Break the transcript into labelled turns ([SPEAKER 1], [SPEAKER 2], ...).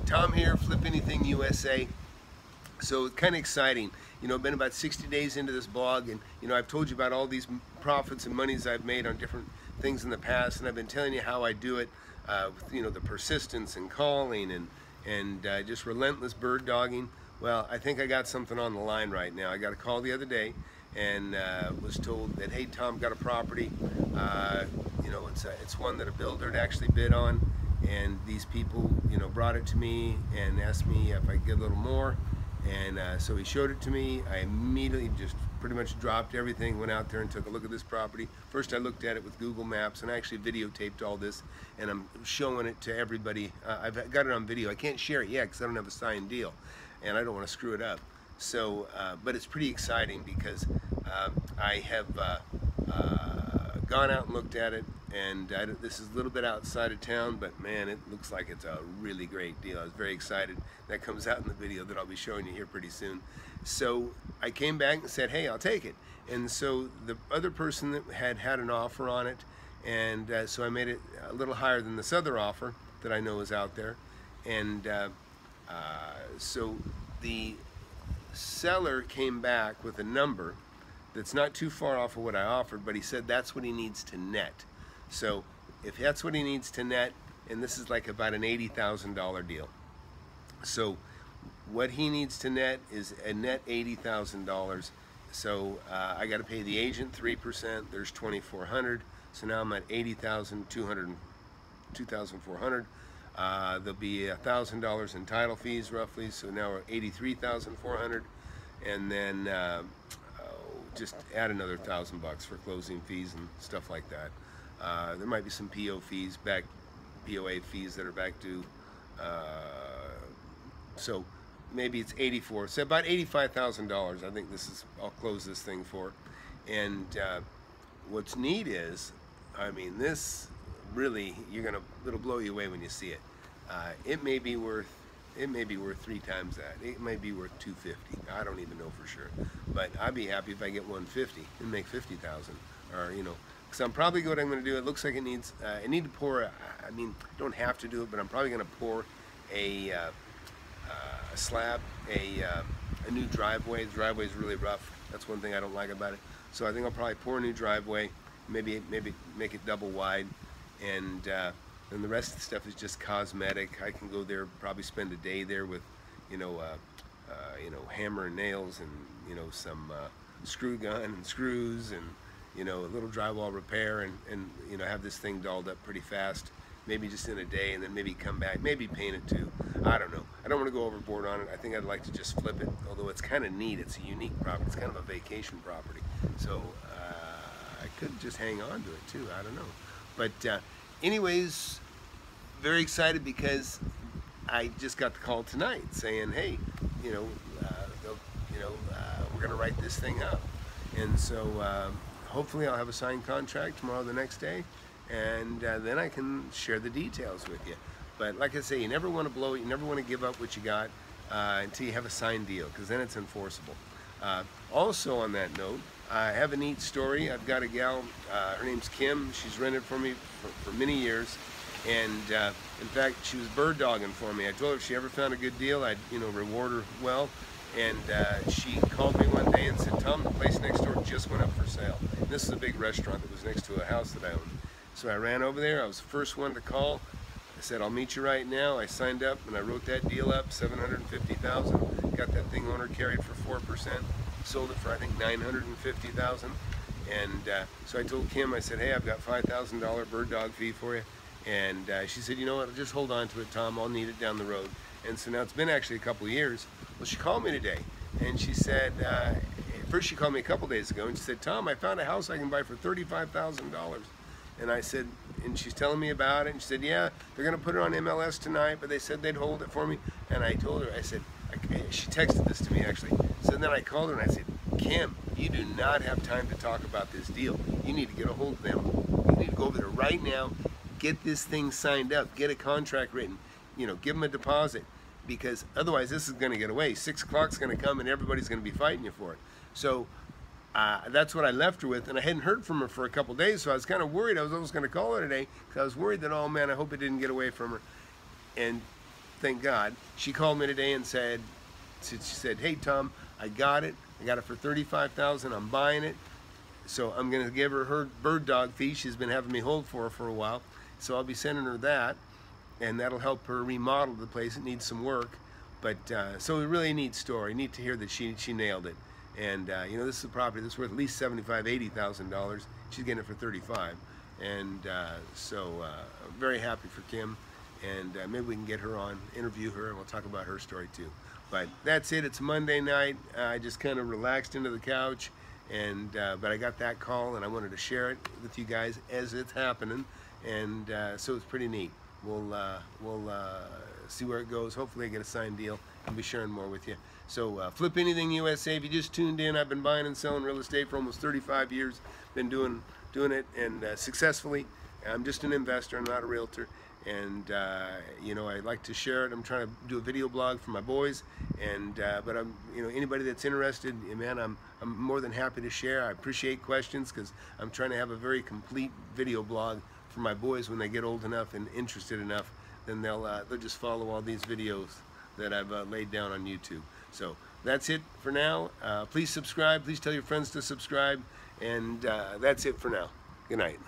[SPEAKER 1] Tom here, FlipAnything USA. So it's kind of exciting. You know, been about 60 days into this blog, and you know, I've told you about all these profits and monies I've made on different things in the past, and I've been telling you how I do it with, you know, the persistence and calling and just relentless bird dogging. Well, I think I got something on the line right now. I got a call the other day and was told that, hey Tom, got a property. You know, it's one that a builder had actually bid on, and these people, you know, brought it to me and asked me if I could get a little more. And so he showed it to me. I immediately just pretty much dropped everything, went out there and took a look at this property. First I looked at it with Google Maps, and I actually videotaped all this, and I'm showing it to everybody. I've got it on video. I can't share it yet because I don't have a signed deal, and I don't want to screw it up. So, but it's pretty exciting because I have gone out and looked at it, and this is a little bit outside of town, but man, it looks like it's a really great deal. I was very excited. That comes out in the video that I'll be showing you here pretty soon. So I came back and said, hey, I'll take it. And so the other person that had an offer on it, and so I made it a little higher than this other offer that I know is out there. And so the seller came back with a number that's not too far off of what I offered, but he said that's what he needs to net. So if that's what he needs to net, and this is like about an $80,000 deal. So what he needs to net is a net $80,000. So I got to pay the agent 3%. There's $2,400. So now I'm at $80,200, $2,400. There'll be $1,000 in title fees roughly. So now we're $83,400, and then just add another $1,000 for closing fees and stuff like that. There might be some POA fees that are back due. So maybe it's 84. So about $85,000. I think this is. I'll close this thing for. And what's neat is, I mean, this really it'll blow you away when you see it. It may be worth 3 times that. It may be worth 250. I don't even know for sure. But I'd be happy if I get 150 and make 50,000, or you know, because I'm probably what I'm going to do. It looks like it needs. I need to pour. I mean, don't have to do it, but I'm probably going to pour a slab, a new driveway. The driveway is really rough. That's one thing I don't like about it. So I think I'll probably pour a new driveway. Maybe make it double wide, and the rest of the stuff is just cosmetic. I can go there, probably spend a day there with, you know, hammer and nails, and you know, some screw gun and screws, and you know, a little drywall repair, and you know, have this thing dolled up pretty fast. Maybe just in a day, and then maybe come back, maybe paint it too. I don't know. I don't want to go overboard on it. I think I'd like to just flip it, although it's kind of neat. It's a unique property. It's kind of a vacation property. So I could just hang on to it too. I don't know. But anyways, very excited because I just got the call tonight saying, hey, you know, we're going to write this thing up. And so hopefully I'll have a signed contract tomorrow, the next day, and then I can share the details with you. But like I say, you never want to blow it. You never want to give up what you got until you have a signed deal, because then it's enforceable. Also on that note, I have a neat story. I've got a gal, her name's Kim. She's rented for me for many years, and in fact, she was bird dogging for me. I told her if she ever found a good deal, I'd, you know, reward her well. And she called me one day and said, Tom, the place next door just went up for sale. And this is a big restaurant that was next to a house that I owned. So I ran over there. I was the first one to call. I said, I'll meet you right now. I signed up and I wrote that deal up, $750,000. Got that thing owner carried for 4%. Sold it for, I think, $950,000. And so I told Kim, I said, hey, I've got $5,000 bird dog fee for you. And she said, you know what, just hold on to it, Tom. I'll need it down the road. And so now it's been actually a couple of years. Well, she called me today, and she said, first she called me a couple days ago, and she said, Tom, I found a house I can buy for $35,000. And I said, and she's telling me about it, and she said, yeah, they're going to put it on MLS tonight, but they said they'd hold it for me. And I told her, I said, she texted this to me actually. So then I called her and I said, Kim, you do not have time to talk about this deal. You need to get a hold of them. You need to go over there right now, get this thing signed up, get a contract written, you know, give them a deposit, because otherwise this is going to get away. 6 o'clock's going to come and everybody's going to be fighting you for it. So that's what I left her with, and I hadn't heard from her for a couple days, so I was kind of worried. I was almost going to call her today because I was worried that, oh man, I hope it didn't get away from her. And thank God. She called me today and said, hey Tom, I got it for $35,000. I'm buying it. So I'm going to give her her bird dog fee. She's been having me hold for a while. So I'll be sending her that, and that'll help her remodel the place. It needs some work, but so a really neat story. Neat to hear that she nailed it. And you know, this is a property that's worth at least $75,000–$80,000. She's getting it for $35,000, and so I'm very happy for Kim. And maybe we can get her on, interview her, and we'll talk about her story too. But that's it. It's Monday night. I just kind of relaxed into the couch, and but I got that call, and I wanted to share it with you guys as it's happening. And so it's pretty neat. We'll see where it goes. Hopefully I get a signed deal. I'll be sharing more with you. So Flip Anything USA, if you just tuned in, I've been buying and selling real estate for almost 35 years. Been doing it and successfully. I'm just an investor. I'm not a realtor. And you know, I like to share it. I'm trying to do a video blog for my boys, and but I'm, you know, anybody that's interested, man, I'm more than happy to share. I appreciate questions, because I'm trying to have a very complete video blog for my boys. When they get old enough and interested enough, then they'll just follow all these videos that I've laid down on YouTube. So that's it for now. Please subscribe. Please tell your friends to subscribe, and that's it for now. Good night.